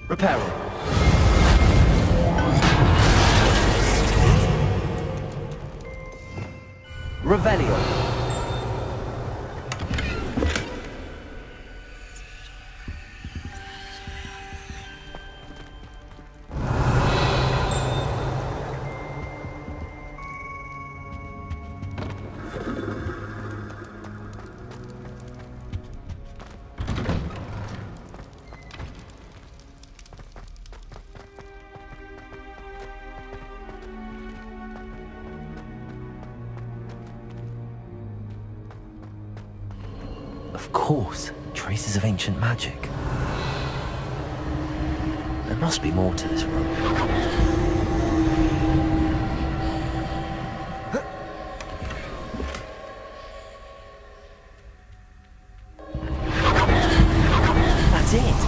Repairing. Revelio. Of course, traces of ancient magic. There must be more to this room. That's it!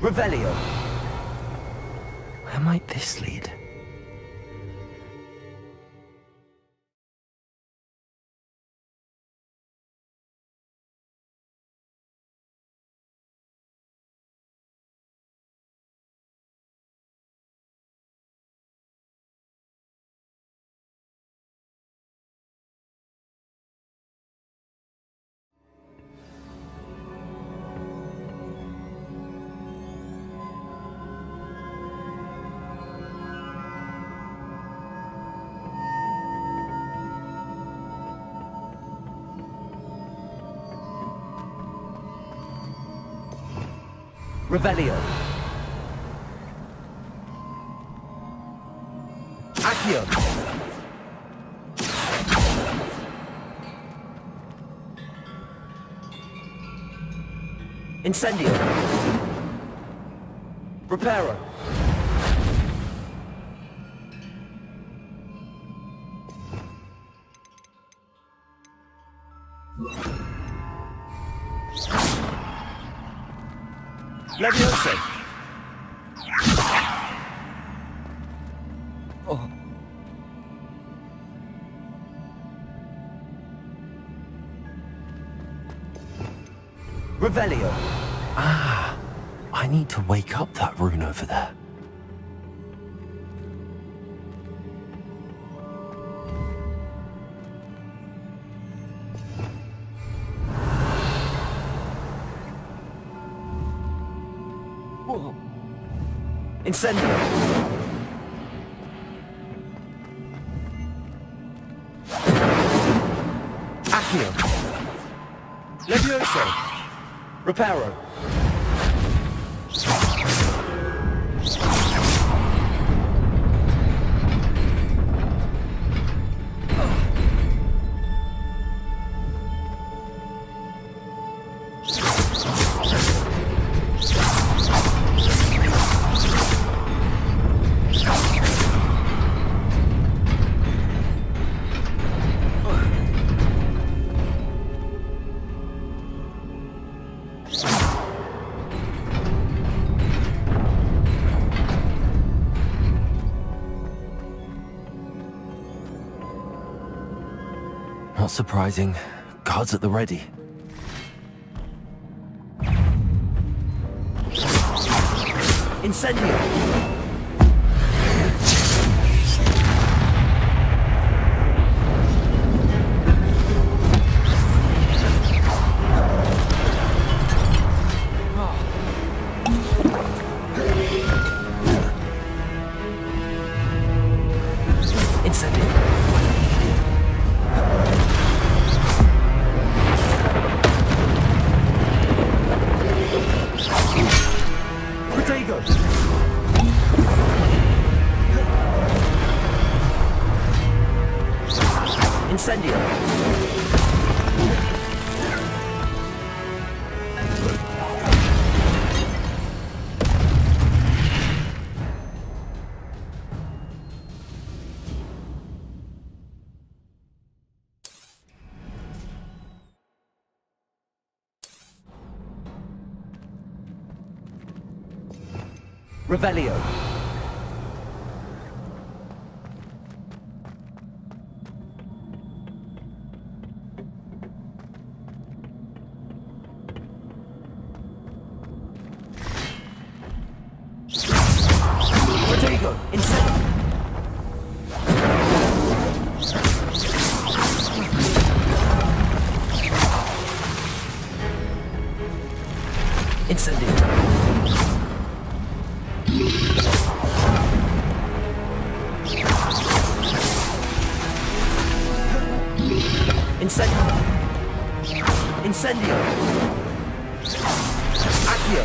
Revelio. Where might this lead? Revelio. Accio. Incendio. Reparo. Leviosa. Oh. Revelio. Ah, I need to wake up that rune over there. Incendio. Accio. Levioso. Reparo. Not surprising. Guards at the ready. Incendio. Revelio. Protego. Incendio. Incendio. Incendio. Incendio. Accio.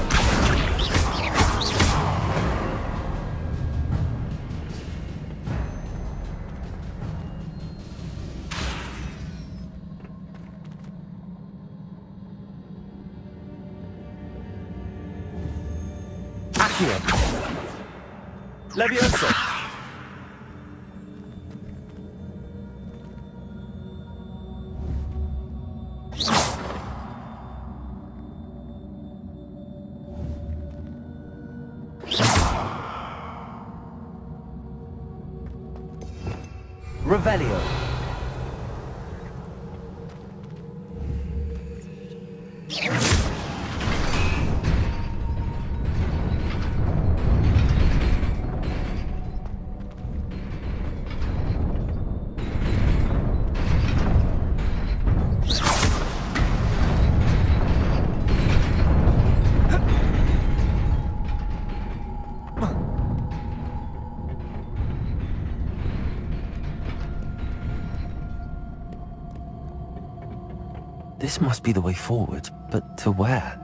Accio. Levioso. Revelio. This must be the way forward, but to where?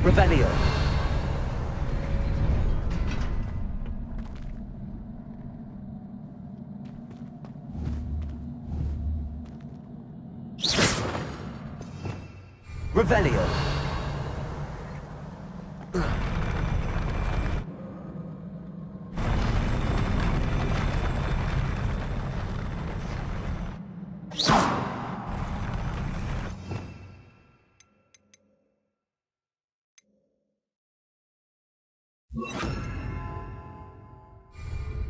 Revelio. Revelio.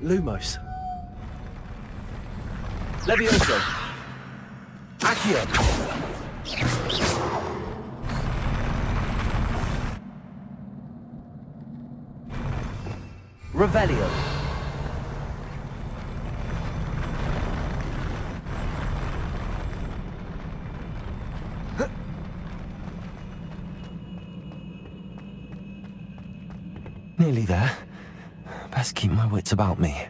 Lumos. Levioso. Accio. Revelio. Nearly there. Best keep my wits about me.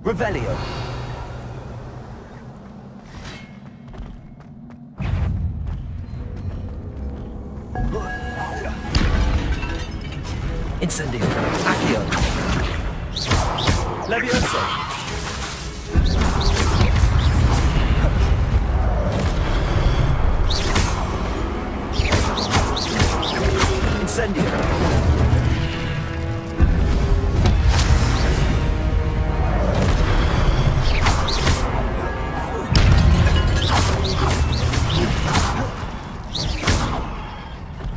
Revelio. Incendio. Accio. Levioso. Incendio.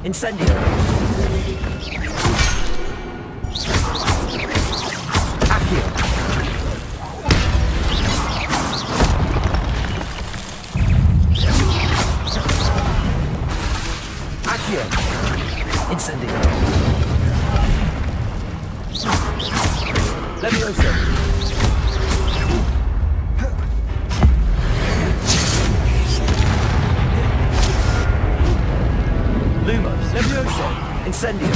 Incendio. Accio. Accio. Incendio. Levioso. Lumos. Levioso. Incendio.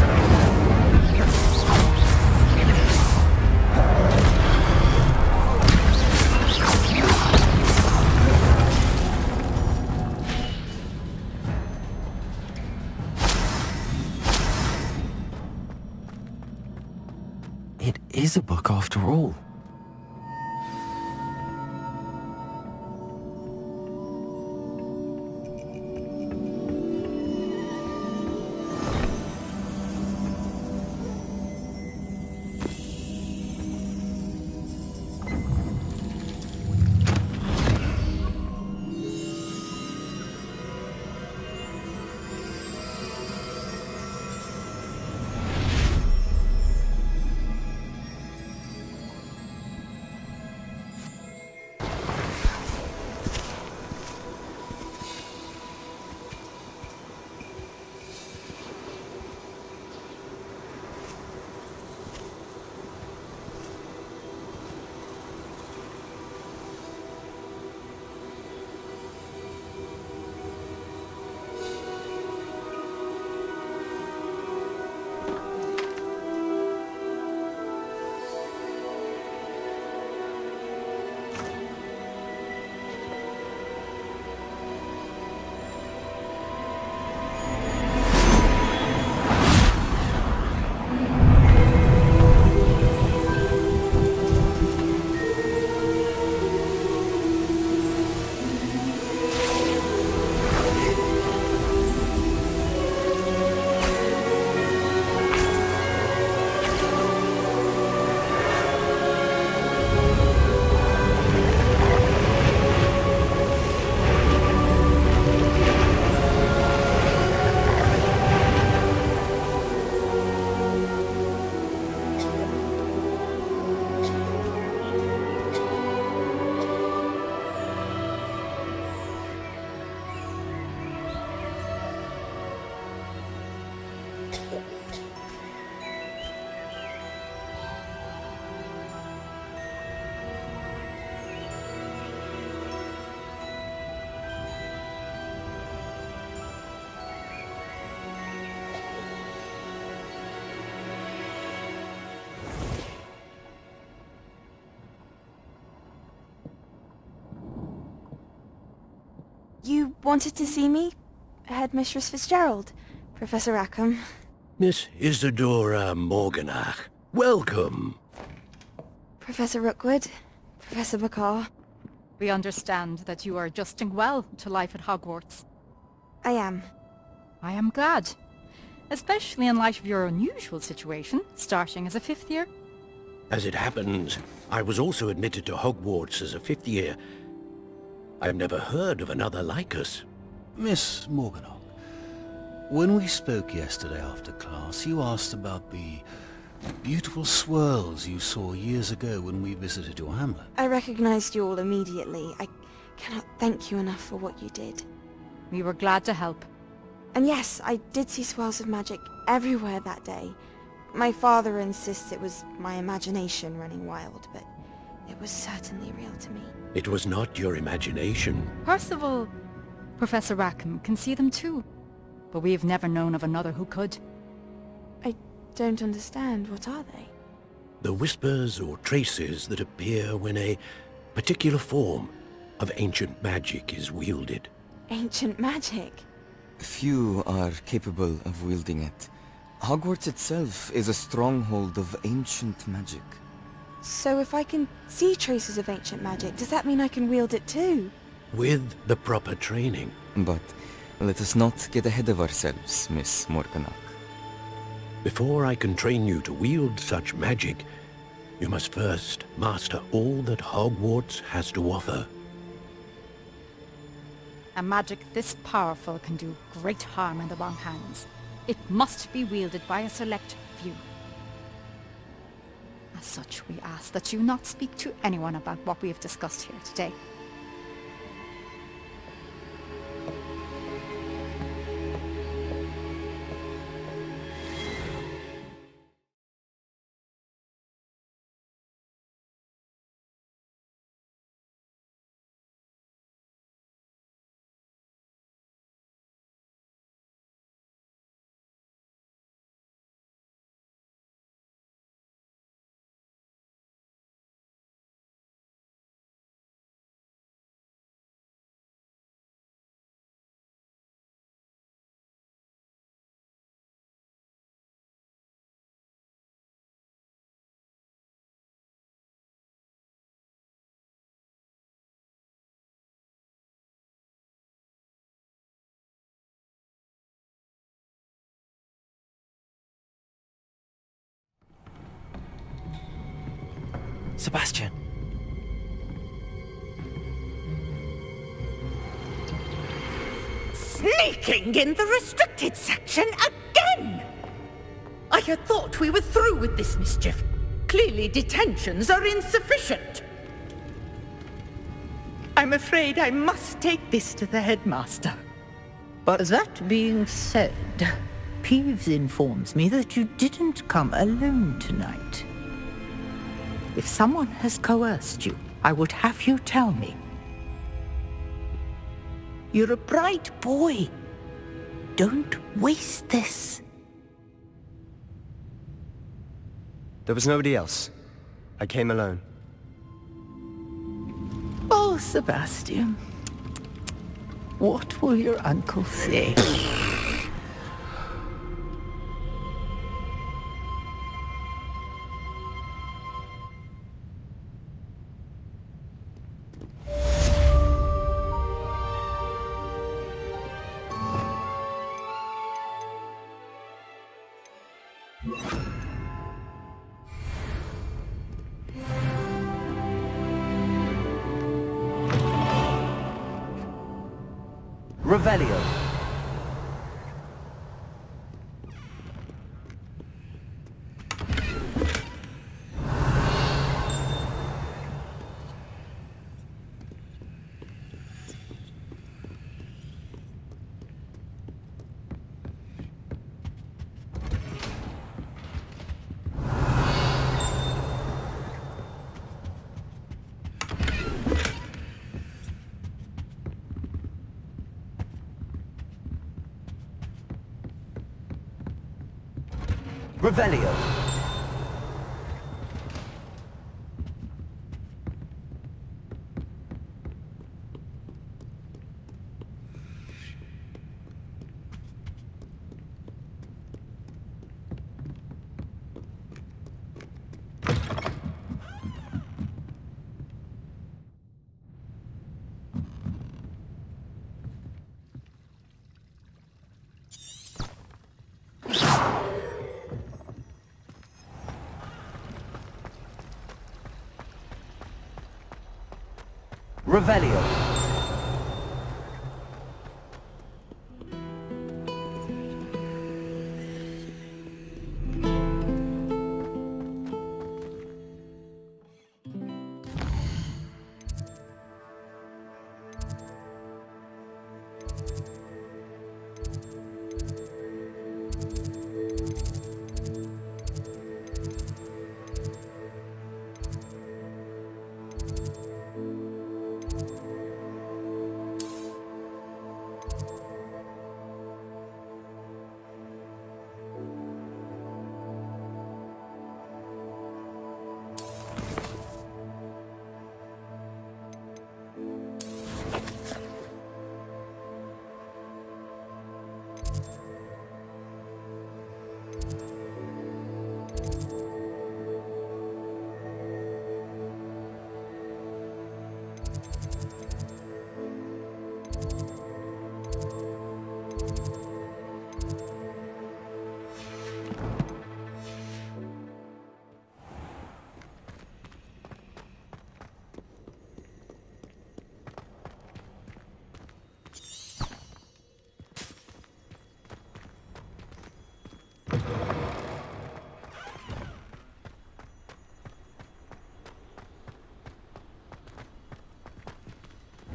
It is a book after all. You wanted to see me? Headmistress Fitzgerald? Professor Rackham? Miss Isadora Morganach, welcome. Professor Rookwood? Professor Bakar? We understand that you are adjusting well to life at Hogwarts. I am. I am glad. Especially in light of your unusual situation, starting as a 5th year. As it happens, I was also admitted to Hogwarts as a 5th year. I've never heard of another like us. Miss Morganach, when we spoke yesterday after class, you asked about the beautiful swirls you saw years ago when we visited your hamlet. I recognized you all immediately. I cannot thank you enough for what you did. We were glad to help. And yes, I did see swirls of magic everywhere that day. My father insists it was my imagination running wild, but it was certainly real to me. It was not your imagination. Percival, Professor Rackham can see them too. But we have never known of another who could. I don't understand. What are they? The whispers or traces that appear when a particular form of ancient magic is wielded. Ancient magic? Few are capable of wielding it. Hogwarts itself is a stronghold of ancient magic. So if I can see traces of ancient magic, does that mean I can wield it too? With the proper training. But let us not get ahead of ourselves, Miss Morganach. Before I can train you to wield such magic, you must first master all that Hogwarts has to offer. A magic this powerful can do great harm in the wrong hands. It must be wielded by a select few. As such, we ask that you not speak to anyone about what we have discussed here today. Sebastian! Sneaking in the restricted section again! I had thought we were through with this mischief. Clearly detentions are insufficient. I'm afraid I must take this to the headmaster. But that being said, Peeves informs me that you didn't come alone tonight. If someone has coerced you, I would have you tell me. You're a bright boy. Don't waste this. There was nobody else. I came alone. Oh, Sebastian. What will your uncle say? Revelio. Revelio. Revelio.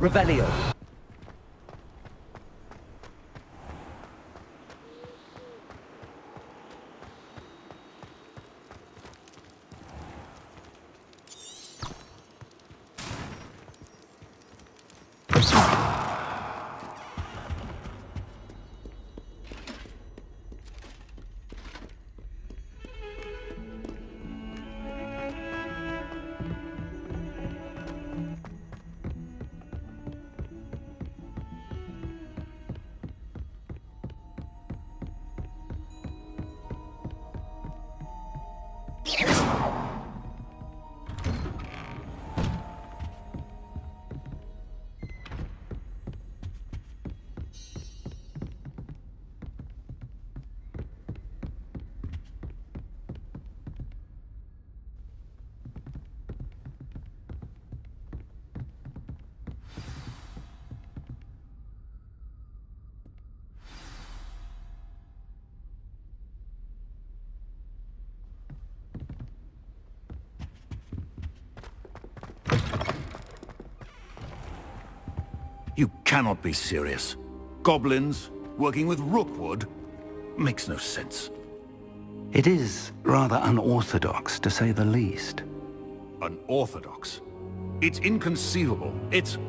Revelio. You cannot be serious. Goblins working with rookwood makes no sense. It is rather unorthodox, to say the least. Unorthodox? It's inconceivable. It's...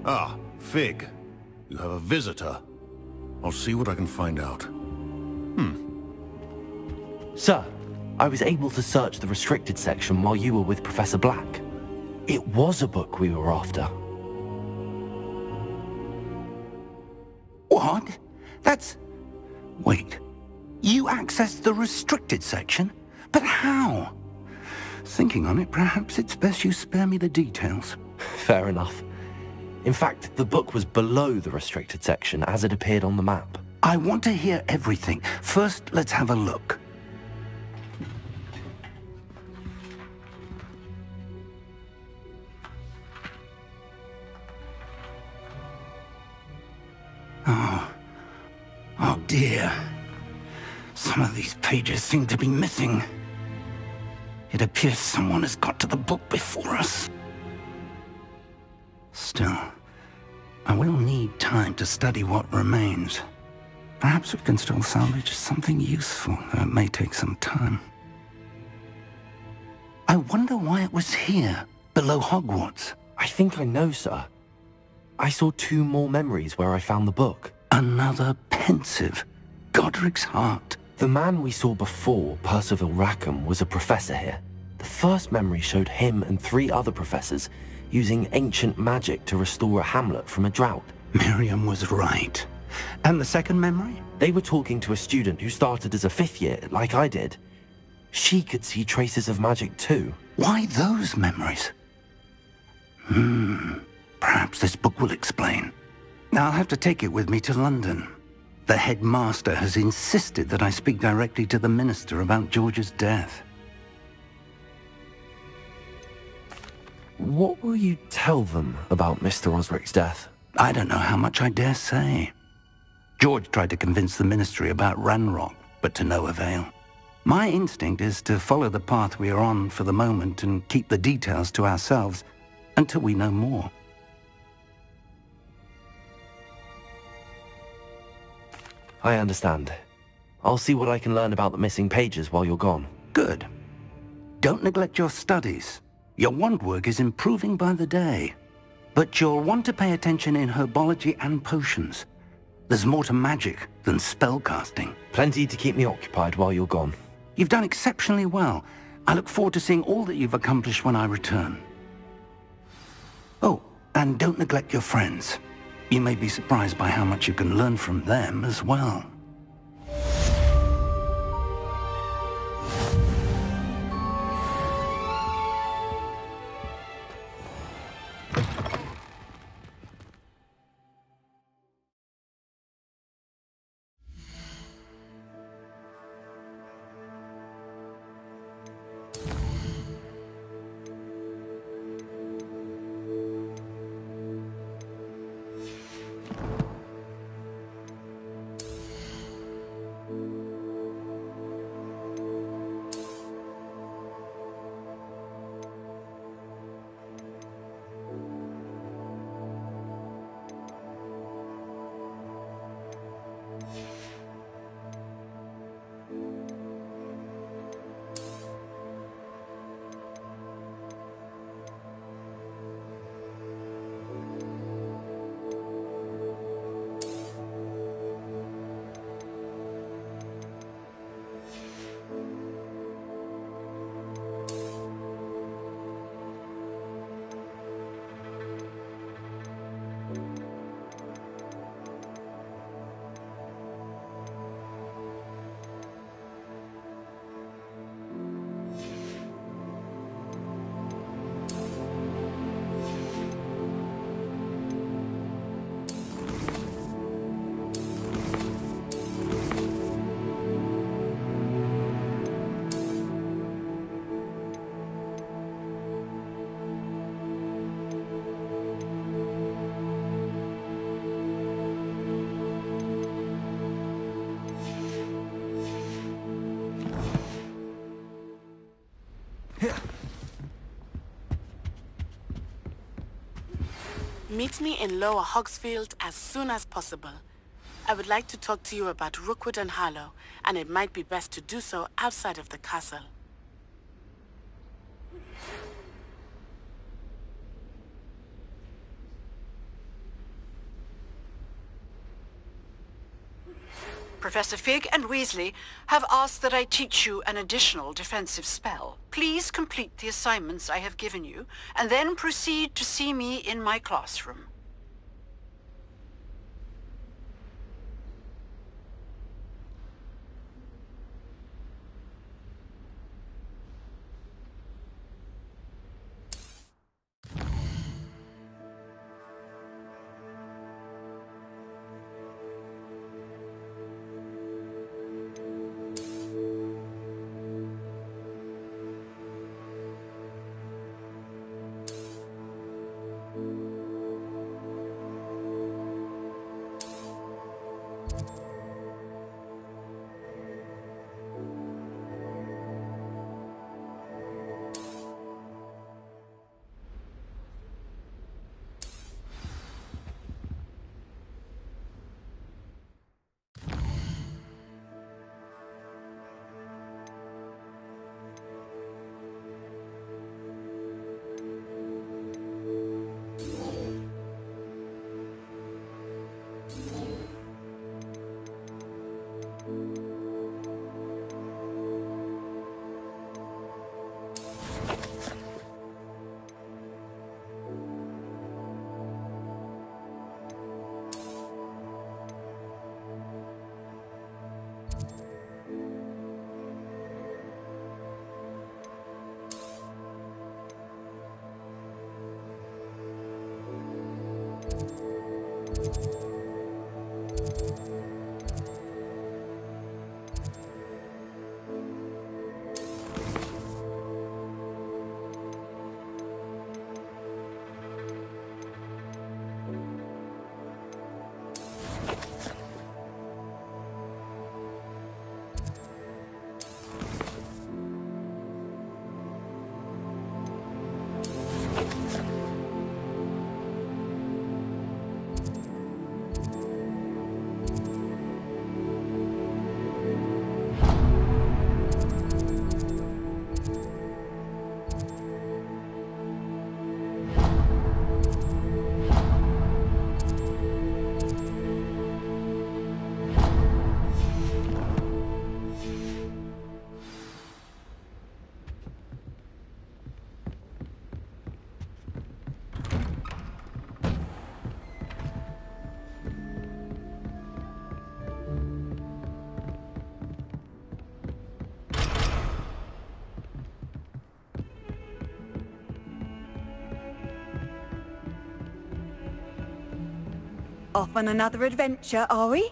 Ah, Fig. You have a visitor. I'll see what I can find out. Sir, I was able to search the restricted section while you were with Professor Black. It was a book we were after. What? That's... Wait. You accessed the restricted section? But how? Thinking on it, perhaps it's best you spare me the details. Fair enough. In fact, the book was below the restricted section as it appeared on the map. I want to hear everything. First, let's have a look. Oh dear. Some of these pages seem to be missing. It appears someone has got to the book before us. Still, I will need time to study what remains. Perhaps we can still salvage something useful, though it may take some time. I wonder why it was here, below Hogwarts. I think I know, sir. I saw 2 more memories where I found the book. Another pensive. Godric's heart. The man we saw before, Percival Rackham, was a professor here. The first memory showed him and 3 other professors using ancient magic to restore a hamlet from a drought. Miriam was right. And the second memory? They were talking to a student who started as a 5th year, like I did. She could see traces of magic too. Why those memories? Perhaps this book will explain. I'll have to take it with me to London. The headmaster has insisted that I speak directly to the minister about George's death. What will you tell them about Mr. Osric's death? I don't know how much I dare say. George tried to convince the ministry about Ranrock, but to no avail. My instinct is to follow the path we are on for the moment and keep the details to ourselves until we know more. I understand. I'll see what I can learn about the missing pages while you're gone. Good. Don't neglect your studies. Your wand work is improving by the day. But you'll want to pay attention in herbology and potions. There's more to magic than spellcasting. Plenty to keep me occupied while you're gone. You've done exceptionally well. I look forward to seeing all that you've accomplished when I return. Oh, and don't neglect your friends. You may be surprised by how much you can learn from them as well. Meet me in Lower Hogsfield as soon as possible. I would like to talk to you about Rookwood and Harlow, and it might be best to do so outside of the castle. Professor Fig and Weasley have asked that I teach you an additional defensive spell. Please complete the assignments I have given you, and then proceed to see me in my classroom. Off on another adventure, are we?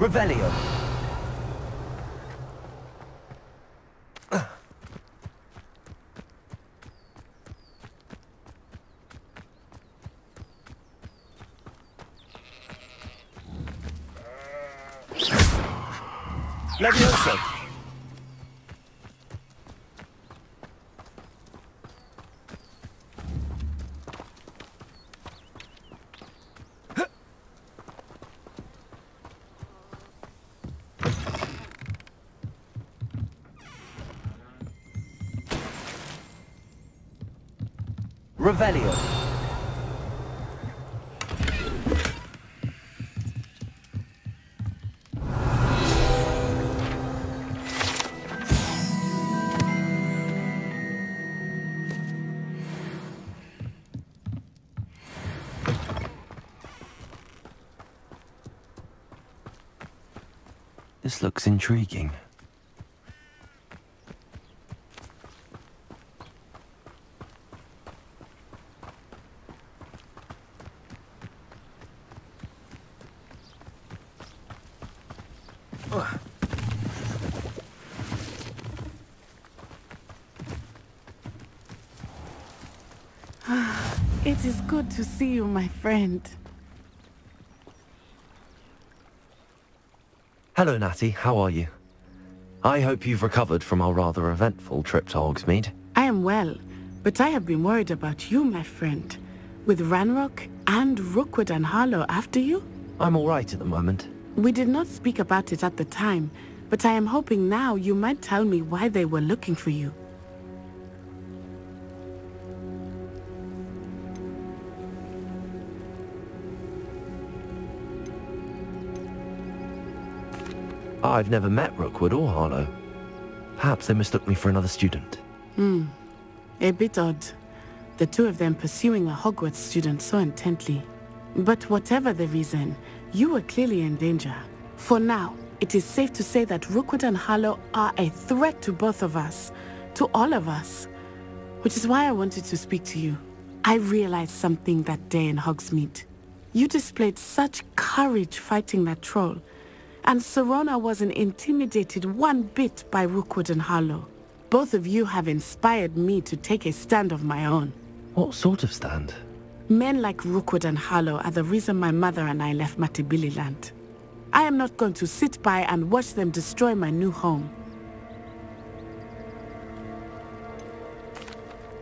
Revelio. Leviosa! Revelio. This looks intriguing. It is good to see you, my friend. Hello, Natty. How are you? I hope you've recovered from our rather eventful trip to Hogsmeade. I am well, but I have been worried about you, my friend. With Ranrock and Rookwood and Harlow after you? I'm all right at the moment. We did not speak about it at the time, but I am hoping now you might tell me why they were looking for you. I've never met Rookwood or Harlow. Perhaps they mistook me for another student. A bit odd. The two of them pursuing a Hogwarts student so intently. But whatever the reason, you were clearly in danger. For now, it is safe to say that Rookwood and Harlow are a threat to both of us. To all of us. Which is why I wanted to speak to you. I realized something that day in Hogsmeade. You displayed such courage fighting that troll. And Serona wasn't intimidated one bit by Rookwood and Harlow. Both of you have inspired me to take a stand of my own. What sort of stand? Men like Rookwood and Harlow are the reason my mother and I left Matibili land. I am not going to sit by and watch them destroy my new home.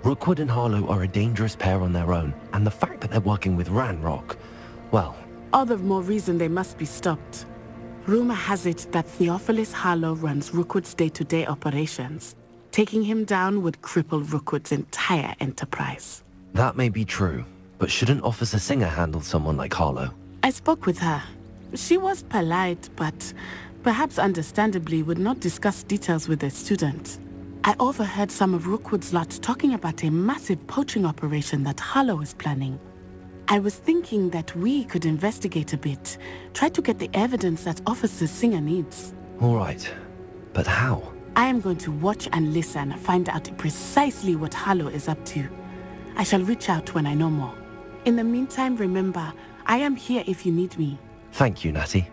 Rookwood and Harlow are a dangerous pair on their own, and the fact that they're working with Ranrock, well... All the more reason they must be stopped. Rumor has it that Theophilus Harlow runs Rookwood's day-to-day operations. Taking him down would cripple Rookwood's entire enterprise. That may be true, but shouldn't Officer Singer handle someone like Harlow? I spoke with her. She was polite, but perhaps understandably would not discuss details with a student. I overheard some of Rookwood's lot talking about a massive poaching operation that Harlow is planning. I was thinking that we could investigate a bit, try to get the evidence that Officer Singer needs. All right, but how? I am going to watch and listen, find out precisely what Harlow is up to. I shall reach out when I know more. In the meantime, remember, I am here if you need me. Thank you, Natty.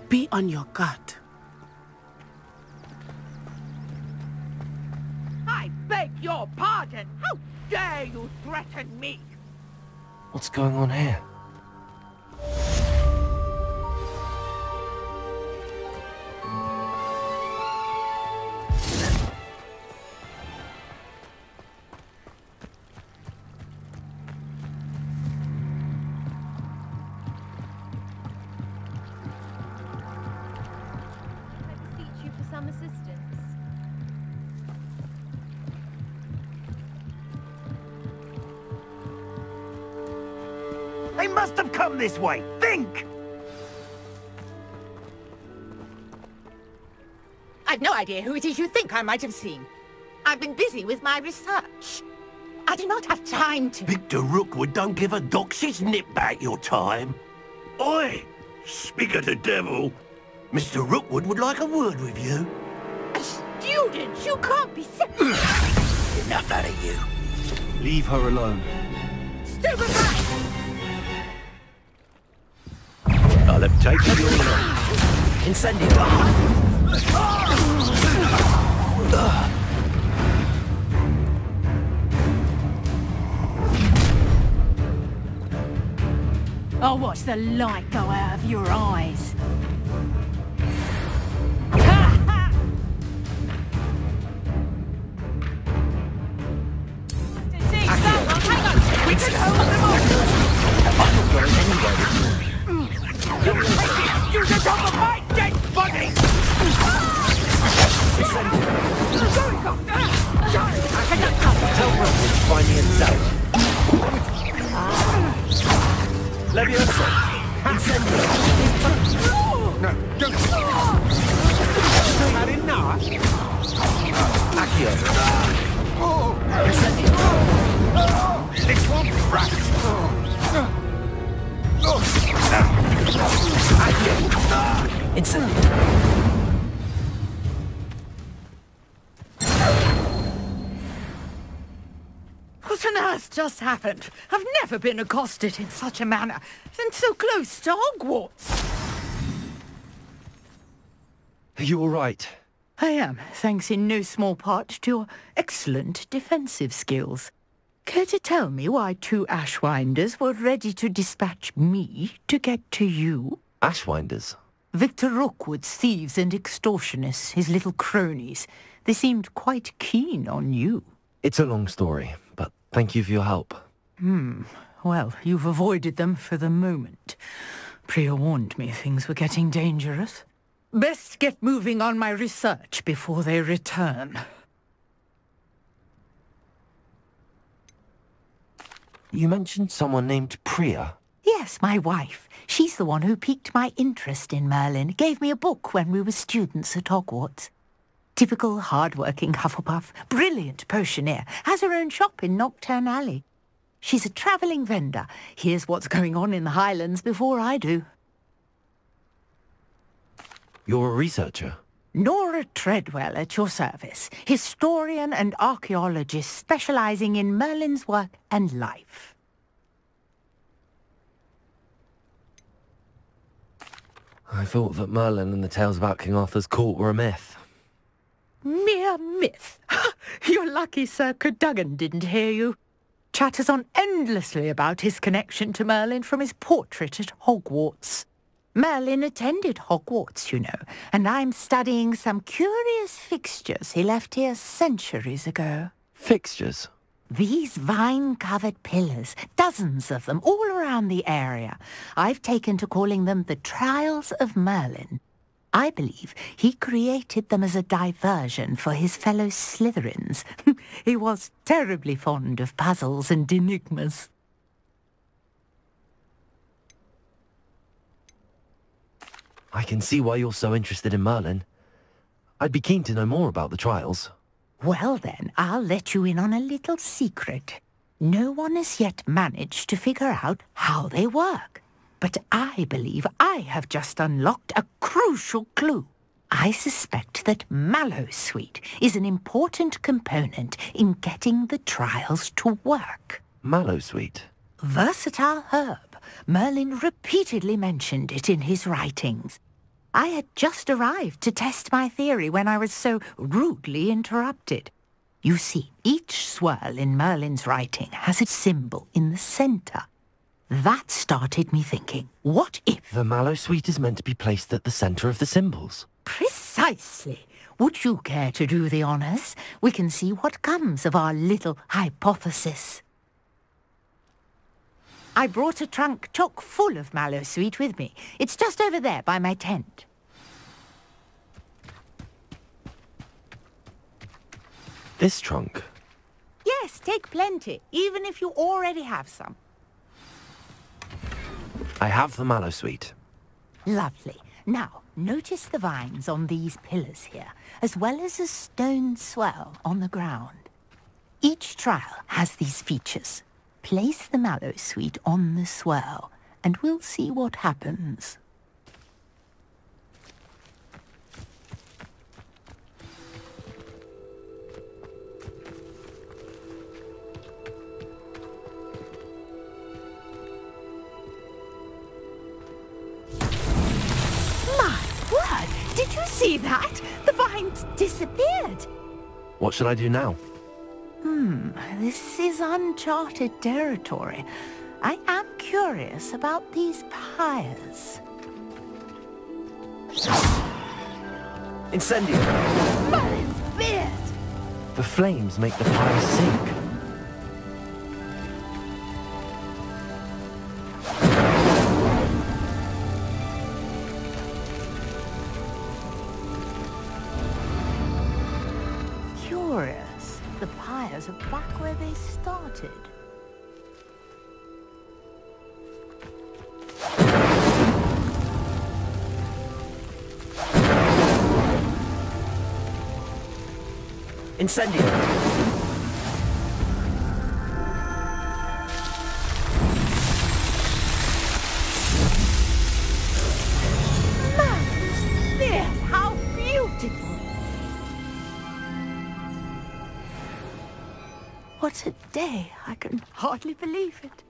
Be on your guard. I beg your pardon! How dare you threaten me? What's going on here? They must have come this way. Think! I've no idea who it is you think I might have seen. I've been busy with my research. I do not have time to... Victor Rookwood don't give a doxy's nip back your time. Oi! Speak of the devil. Mr. Rookwood would like a word with you. A student? You can't be sick. Enough out of you. Leave her alone. Stupid! I'll have taken your life. Incendio. I'll watch the light go out of your eyes. We can hold them off! I'm not going anywhere with you. You take student off of my dead body! Tell Rookwood to find me in South. Leviosa! Incendio! No, don't! Not enough! Accio! Incendio! This won't be right! Incendio! What on earth just happened? I've never been accosted in such a manner, and so close to Hogwarts. Are you all right? I am, thanks in no small part to your excellent defensive skills. Care to tell me why 2 Ashwinders were ready to dispatch me to get to you? Ashwinders? Victor Rookwood's thieves and extortionists, his little cronies. They seemed quite keen on you. It's a long story, but thank you for your help. Well, you've avoided them for the moment. Priya warned me things were getting dangerous. Best get moving on my research before they return. You mentioned someone named Priya. Yes, my wife. She's the one who piqued my interest in Merlin. Gave me a book when we were students at Hogwarts. Typical hard-working Hufflepuff, brilliant potioneer, has her own shop in Knockturn Alley. She's a travelling vendor. Hears what's going on in the Highlands before I do. You're a researcher? Nora Treadwell at your service, historian and archaeologist specialising in Merlin's work and life. I thought that Merlin and the tales about King Arthur's court were a myth. Mere myth. You're lucky Sir Cadogan didn't hear you. Chatters on endlessly about his connection to Merlin from his portrait at Hogwarts. Merlin attended Hogwarts, you know, and I'm studying some curious fixtures he left here centuries ago. Fixtures? These vine-covered pillars, dozens of them, all around the area. I've taken to calling them the Trials of Merlin. I believe he created them as a diversion for his fellow Slytherins. He was terribly fond of puzzles and enigmas. I can see why you're so interested in Merlin. I'd be keen to know more about the trials. Well then, I'll let you in on a little secret. No one has yet managed to figure out how they work. But I believe I have just unlocked a crucial clue. I suspect that Mallowsweet is an important component in getting the trials to work. Mallowsweet? Versatile herb. Merlin repeatedly mentioned it in his writings. I had just arrived to test my theory when I was so rudely interrupted. You see, each swirl in Merlin's writing has its symbol in the centre. That started me thinking, what if... The Mallowsweet is meant to be placed at the centre of the symbols. Precisely. Would you care to do the honours? We can see what comes of our little hypothesis. I brought a trunk chock full of Mallowsweet with me. It's just over there by my tent. This trunk? Yes, take plenty, even if you already have some. I have the Mallowsweet. Lovely. Now, notice the vines on these pillars here, as well as a stone swell on the ground. Each trial has these features. Place the Mallowsweet on the swirl, and we'll see what happens. See that? The vines disappeared. What should I do now? This is uncharted territory. I am curious about these pyres. Incendio! Merlin's beard! The flames make the fire sink. Curious. The pyres are back where they started. Incendio! Merlin's beard! How beautiful! What a day! I can hardly believe it.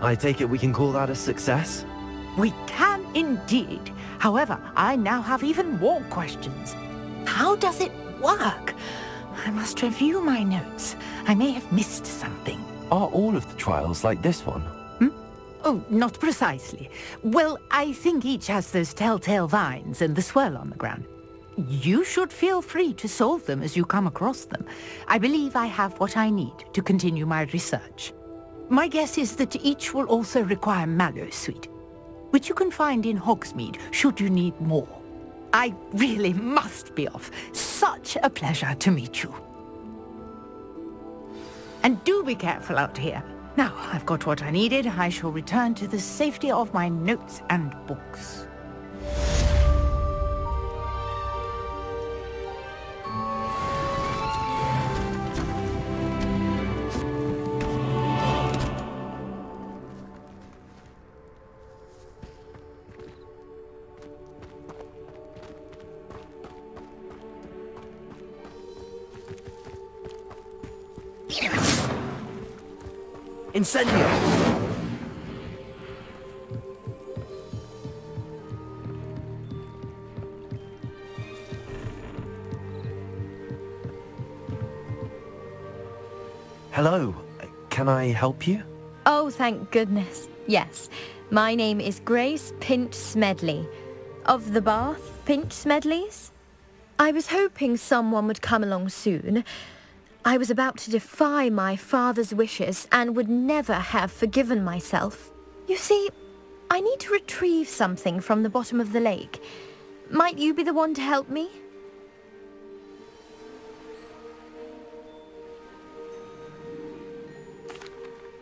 I take it we can call that a success? We can indeed. However, I now have even more questions. How does it work? I must review my notes. I may have missed something. Are all of the trials like this one? Oh, not precisely. Well, I think each has those telltale vines and the swirl on the ground. You should feel free to solve them as you come across them. I believe I have what I need to continue my research. My guess is that each will also require mallow sweet, which you can find in Hogsmeade should you need more. I really must be off. Such a pleasure to meet you. And do be careful out here. Now I've got what I needed, I shall return to the safety of my notes and books. Incendio! Hello, can I help you? Oh, thank goodness. Yes, my name is Grace Pinch Smedley, of the Bath Pinch Smedleys. I was hoping someone would come along soon. I was about to defy my father's wishes and would never have forgiven myself. You see, I need to retrieve something from the bottom of the lake. Might you be the one to help me?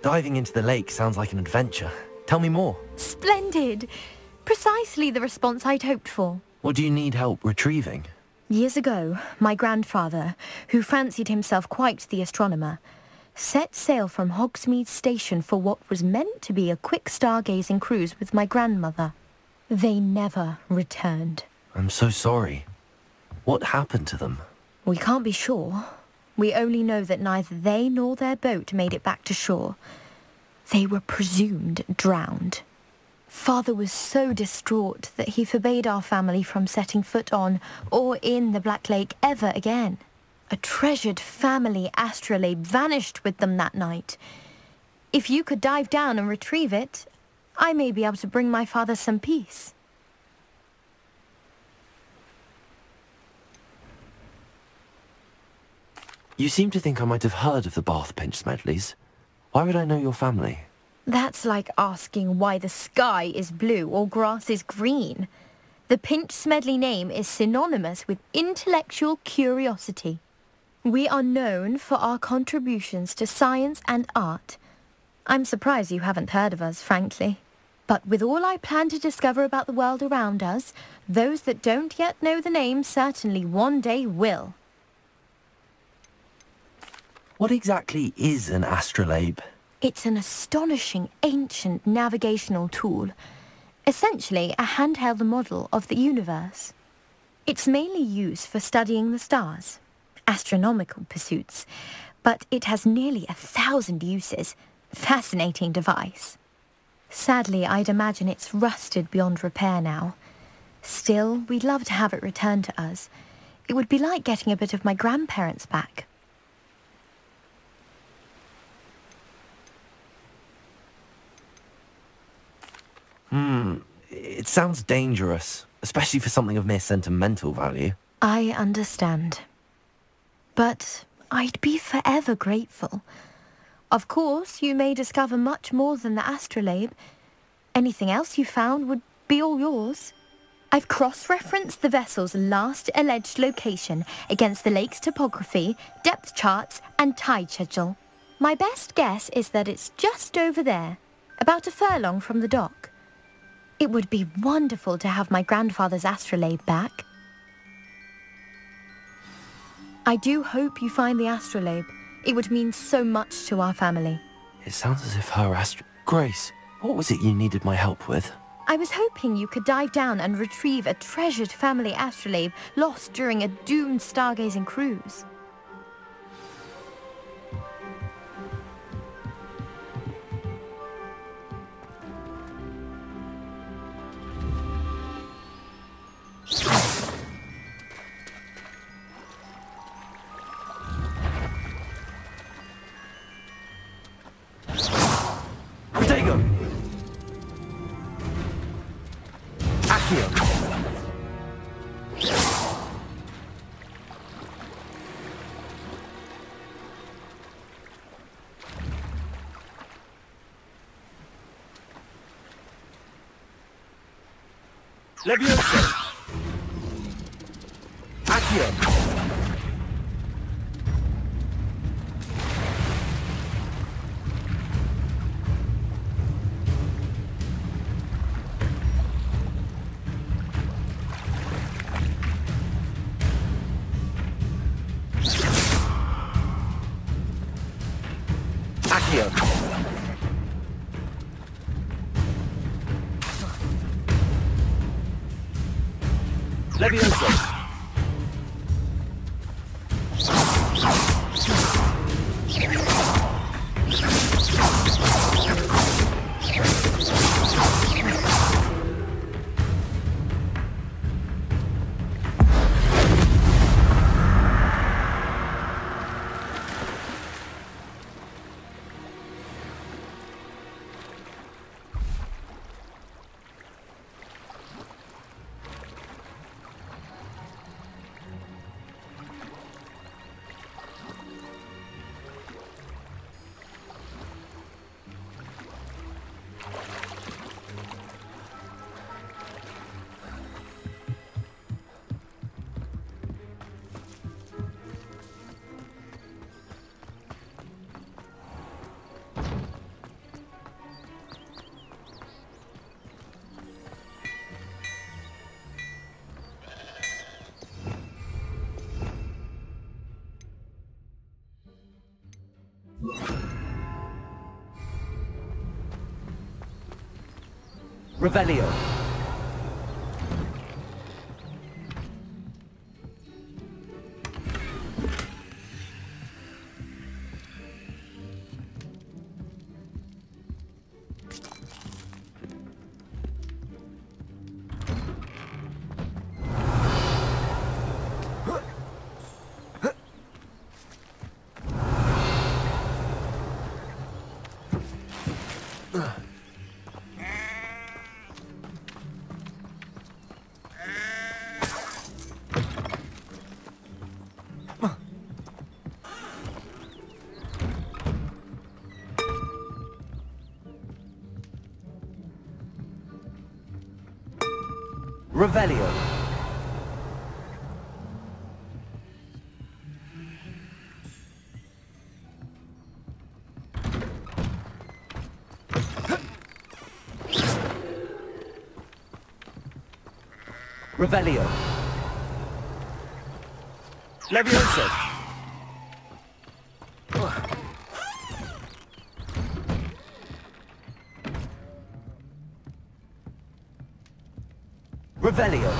Diving into the lake sounds like an adventure. Tell me more. Splendid! Precisely the response I'd hoped for. What do you need help retrieving? Years ago, my grandfather, who fancied himself quite the astronomer, set sail from Hogsmeade Station for what was meant to be a quick stargazing cruise with my grandmother. They never returned. I'm so sorry. What happened to them? We can't be sure. We only know that neither they nor their boat made it back to shore. They were presumed drowned. Father was so distraught that he forbade our family from setting foot on or in the Black Lake ever again. A treasured family astrolabe vanished with them that night. If you could dive down and retrieve it, I may be able to bring my father some peace. You seem to think I might have heard of the Bath Pinch Smedleys. Why would I know your family? That's like asking why the sky is blue or grass is green. The Pinch Smedley name is synonymous with intellectual curiosity. We are known for our contributions to science and art. I'm surprised you haven't heard of us, frankly. But with all I plan to discover about the world around us, those that don't yet know the name certainly one day will. What exactly is an astrolabe? It's an astonishing ancient navigational tool, essentially a handheld model of the universe. It's mainly used for studying the stars, astronomical pursuits, but it has nearly 1,000 uses, Fascinating device. Sadly, I'd imagine it's rusted beyond repair now. Still, we'd love to have it returned to us. It would be like getting a bit of my grandparents back. It sounds dangerous, especially for something of mere sentimental value. I understand. But I'd be forever grateful. Of course, you may discover much more than the astrolabe. Anything else you found would be all yours. I've cross-referenced the vessel's last alleged location against the lake's topography, depth charts, and tide schedule. My best guess is that it's just over there, about a furlong from the dock. It would be wonderful to have my grandfather's astrolabe back. I do hope you find the astrolabe. It would mean so much to our family. It sounds as if her Grace, what was it you needed my help with? I was hoping you could dive down and retrieve a treasured family astrolabe lost during a doomed stargazing cruise. Protego! Accio! Levioso! Accio! Levioso! Revelio. Revelio. Revelio. Levioso. Revelio.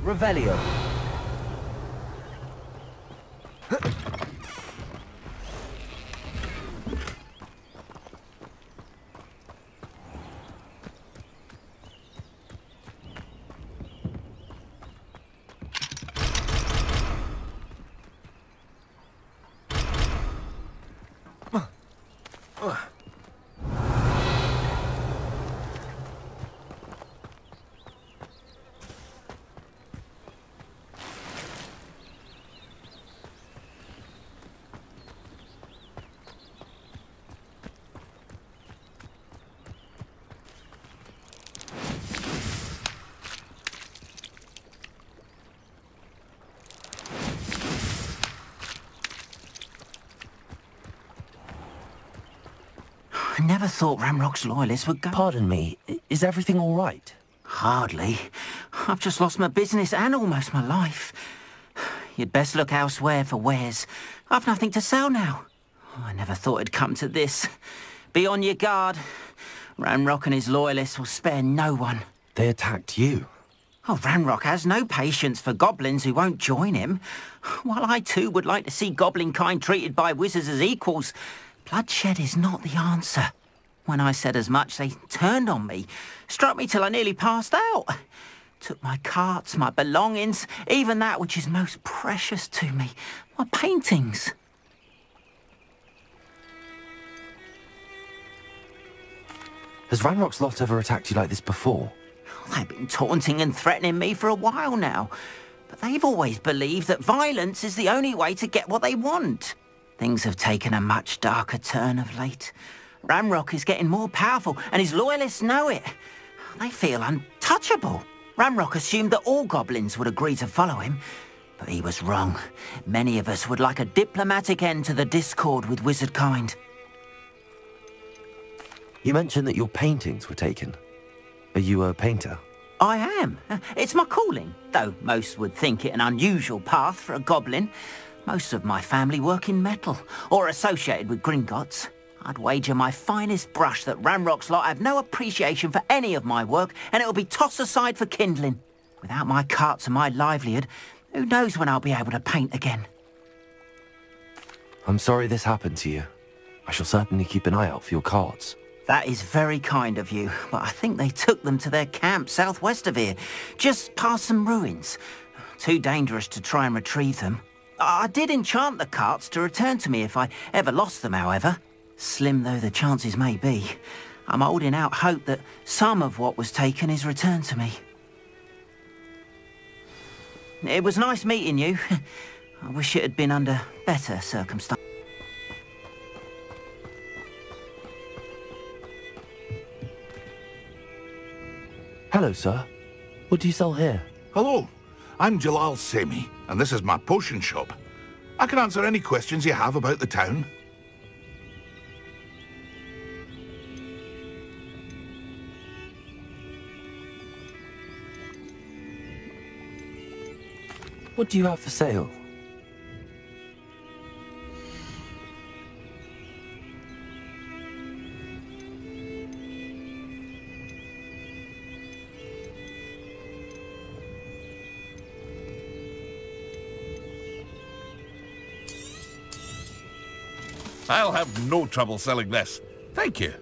Revelio. I never thought Ranrock's loyalists would go... Pardon me, is everything all right? Hardly. I've just lost my business and almost my life. You'd best look elsewhere for wares. I've nothing to sell now. I never thought it'd come to this. Be on your guard. Ranrock and his loyalists will spare no one. They attacked you? Oh, Ranrock has no patience for goblins who won't join him. While I too would like to see goblin kind treated by wizards as equals, bloodshed is not the answer. When I said as much, they turned on me, struck me till I nearly passed out. Took my carts, my belongings, even that which is most precious to me, my paintings. Has Ranrock's lot ever attacked you like this before? They've been taunting and threatening me for a while now, but they've always believed that violence is the only way to get what they want. Things have taken a much darker turn of late. Ranrock is getting more powerful, and his loyalists know it. They feel untouchable. Ranrock assumed that all goblins would agree to follow him, but he was wrong. Many of us would like a diplomatic end to the discord with wizard kind. You mentioned that your paintings were taken. Are you a painter? I am. It's my calling, though most would think it an unusual path for a goblin. Most of my family work in metal, or associated with Gringotts. I'd wager my finest brush that Ranrock's lot have no appreciation for any of my work, and it'll be tossed aside for kindling. Without my carts and my livelihood, who knows when I'll be able to paint again. I'm sorry this happened to you. I shall certainly keep an eye out for your carts. That is very kind of you, but I think they took them to their camp southwest of here, just past some ruins. Too dangerous to try and retrieve them. I did enchant the carts to return to me if I ever lost them, however. Slim though the chances may be, I'm holding out hope that some of what was taken is returned to me. It was nice meeting you. I wish it had been under better circumstances. Hello, sir. What do you sell here? Hello, I'm Jalal Semi, and this is my potion shop. I can answer any questions you have about the town. What do you have for sale? I'll have no trouble selling this. Thank you.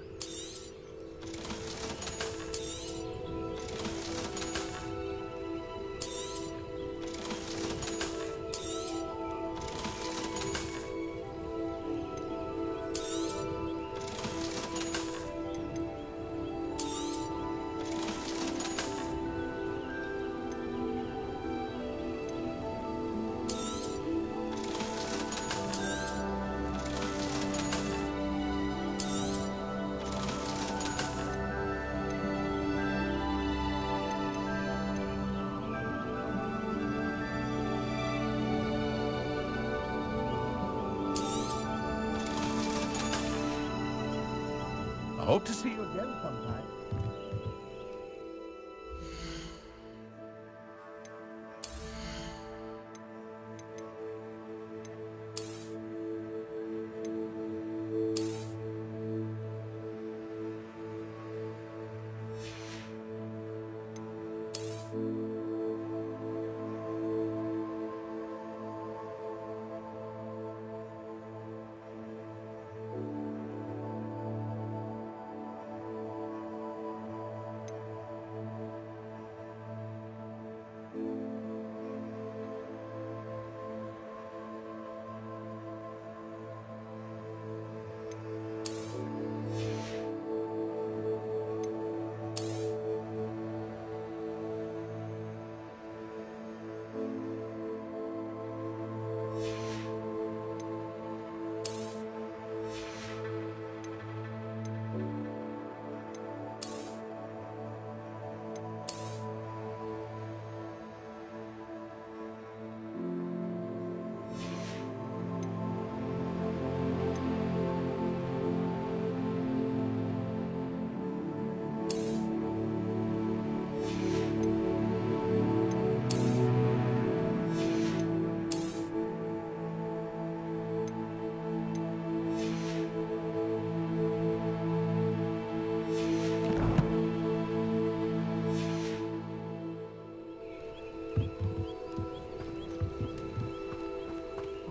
I hope to see you again sometime.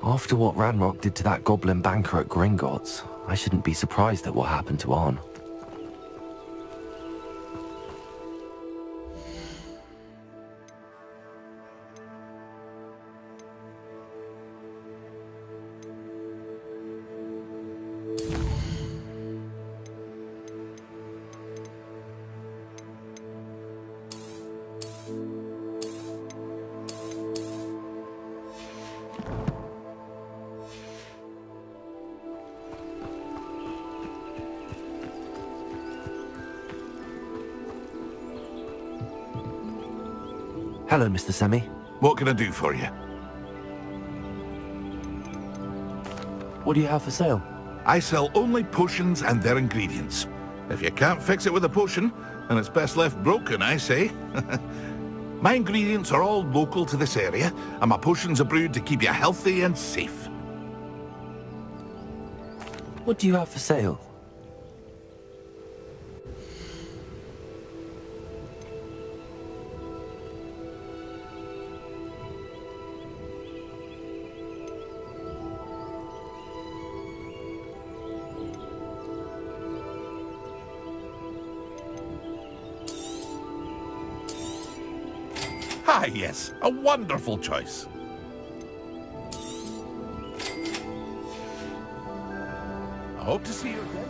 After what Ranrock did to that goblin banker at Gringotts, I shouldn't be surprised at what happened to Arn. Hello, Mr. Semi. What can I do for you? What do you have for sale? I sell only potions and their ingredients. If you can't fix it with a potion, then it's best left broken, I say. My ingredients are all local to this area, and my potions are brewed to keep you healthy and safe. What do you have for sale? Ah, yes, a wonderful choice. I hope to see you again.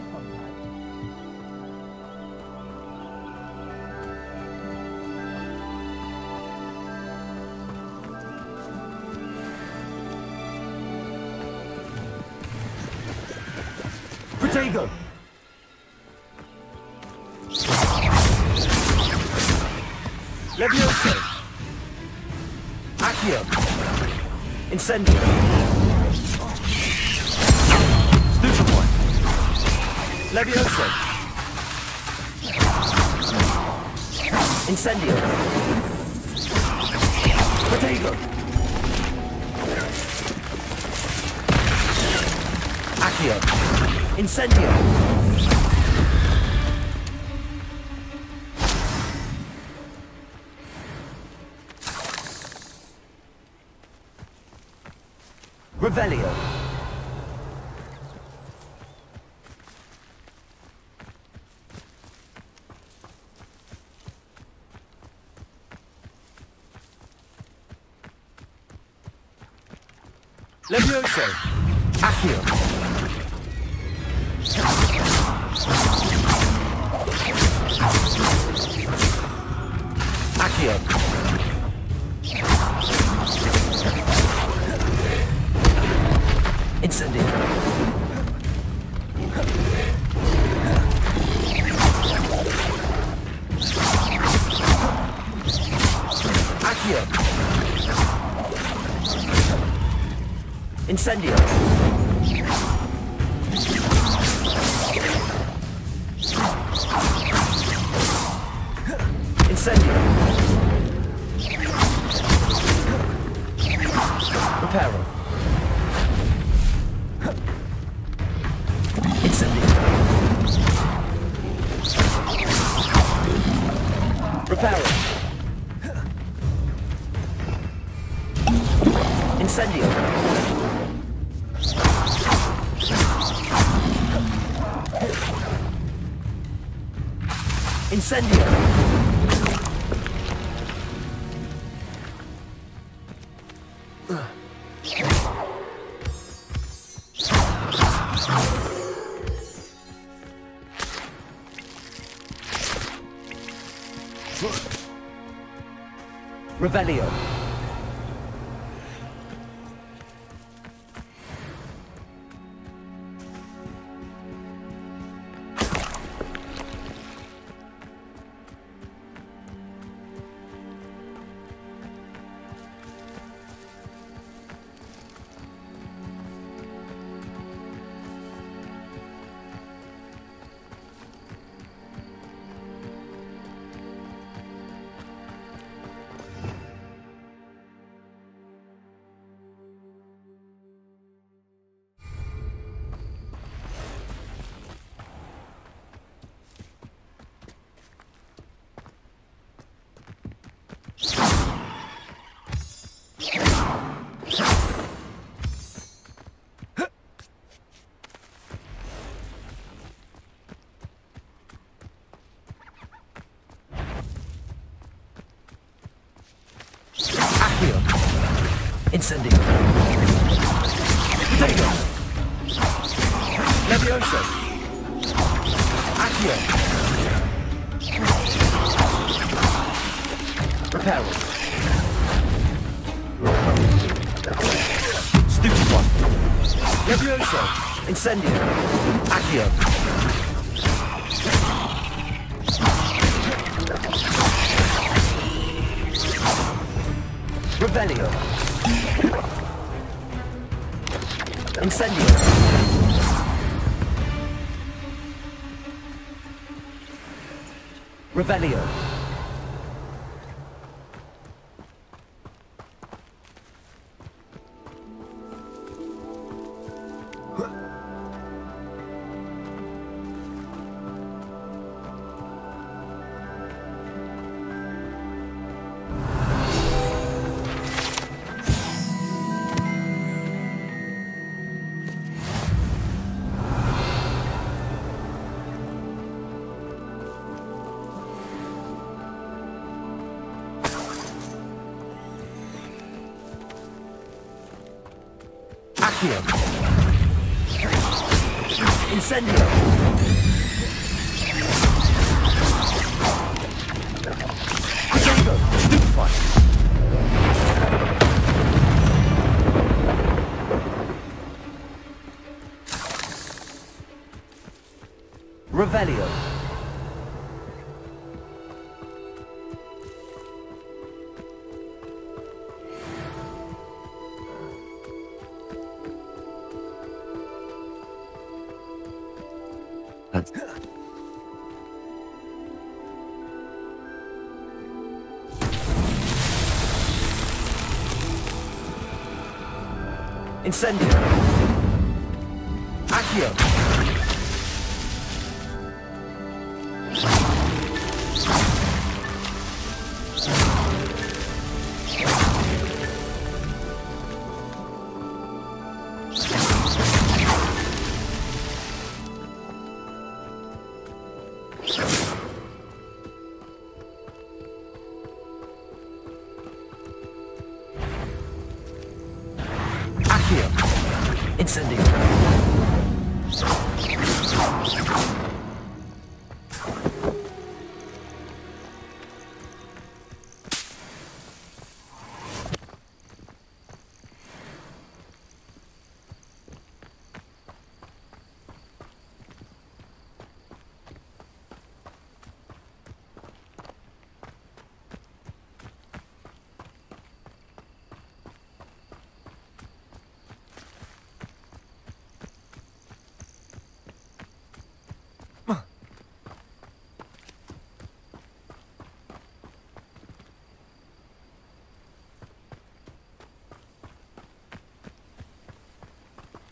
Protego! Levioso! Accio! Incendio! Stupefy! Levioso! Incendio! Protego! Accio! Incendio! Revelio. Levioso. Accio. Accio. Incendio. Accio. Incendio. Incendio. Reparo. Incendio. Reparo. Incendio. Incendio. Revelio. Incendio. Potato. Levioso. Accio. Reparo. Stupid one. Levioso. Incendio. Accio. Revelio. Incendio. Revelio. Accio. Incendio. Potato. Stupefy. Revelio. Incendio. Accio. Incendio.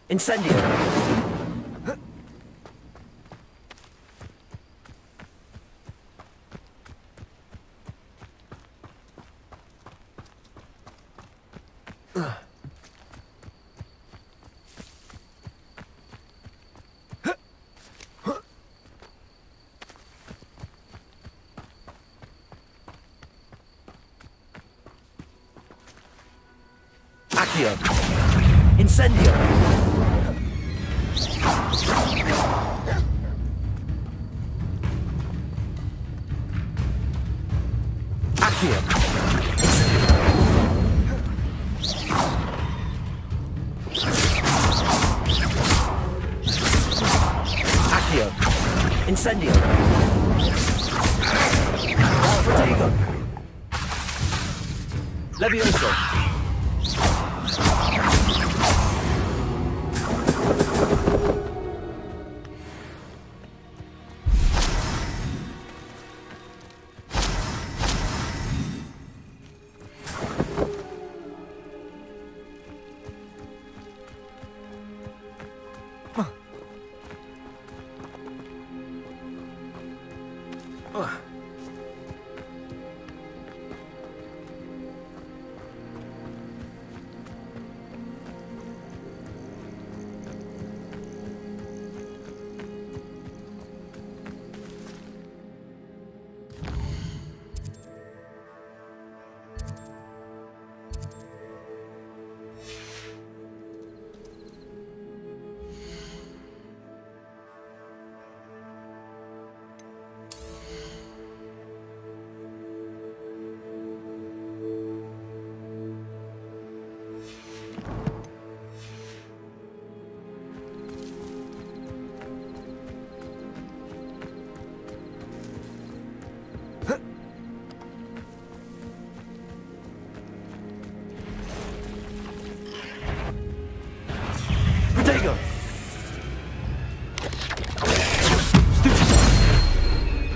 Incendio. Accio. Incendio. Accio. Accio. Incendio. Protego. Levioso. Protego!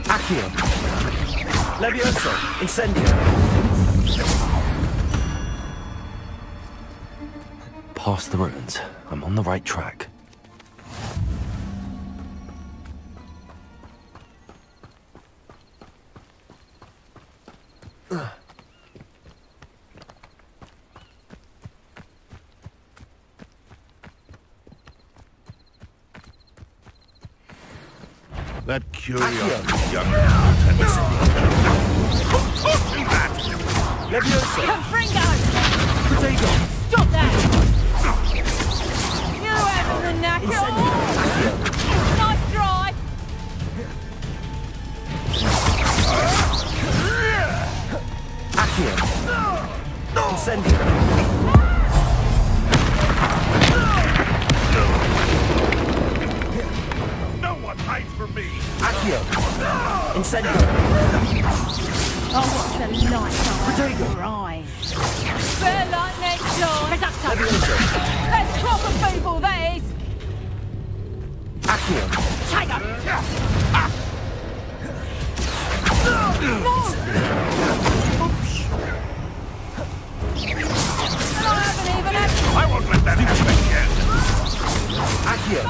Accio! Levioso! Incendio! Past the ruins. I'm on the right track. That curiosity young man. Levioso! Confringo! Protego! Stop that! You having the knacker? Nice try! Accio! Incendio! No one hides from me! Accio! Incendio! Oh, what a light on rise. Fair light next time. Levioso! Let's proper people, that is. Accio! Take up. I won't let that happen again! Accio!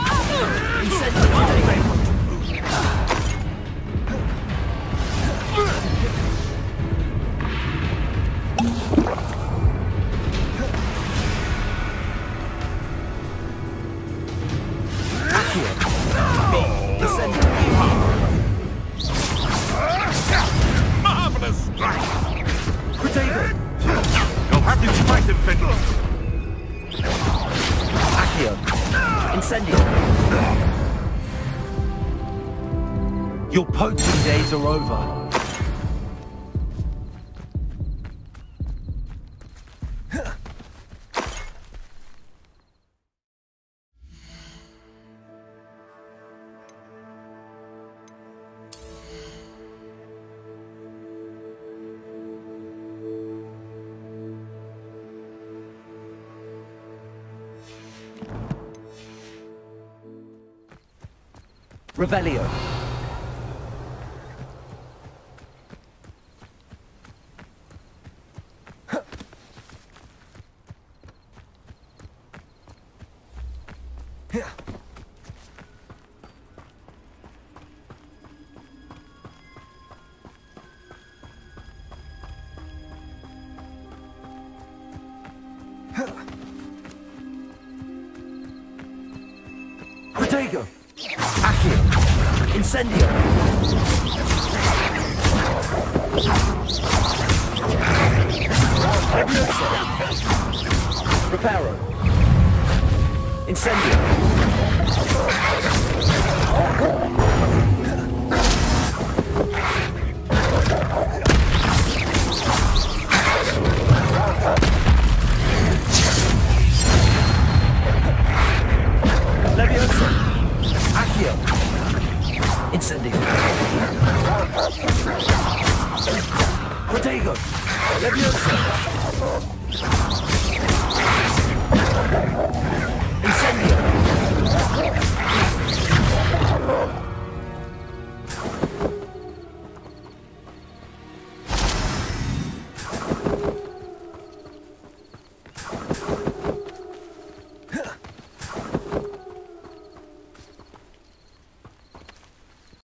Incendio! Marvelous strike! Protego! You'll have to fight him, Fiddle! Accio! Incendio! Your poaching days are over. Revelio! Protego! Accio! Incendio! Levioso! Reparo! Incendio! Levioso! Accio! Incendio! Protego! Levioso!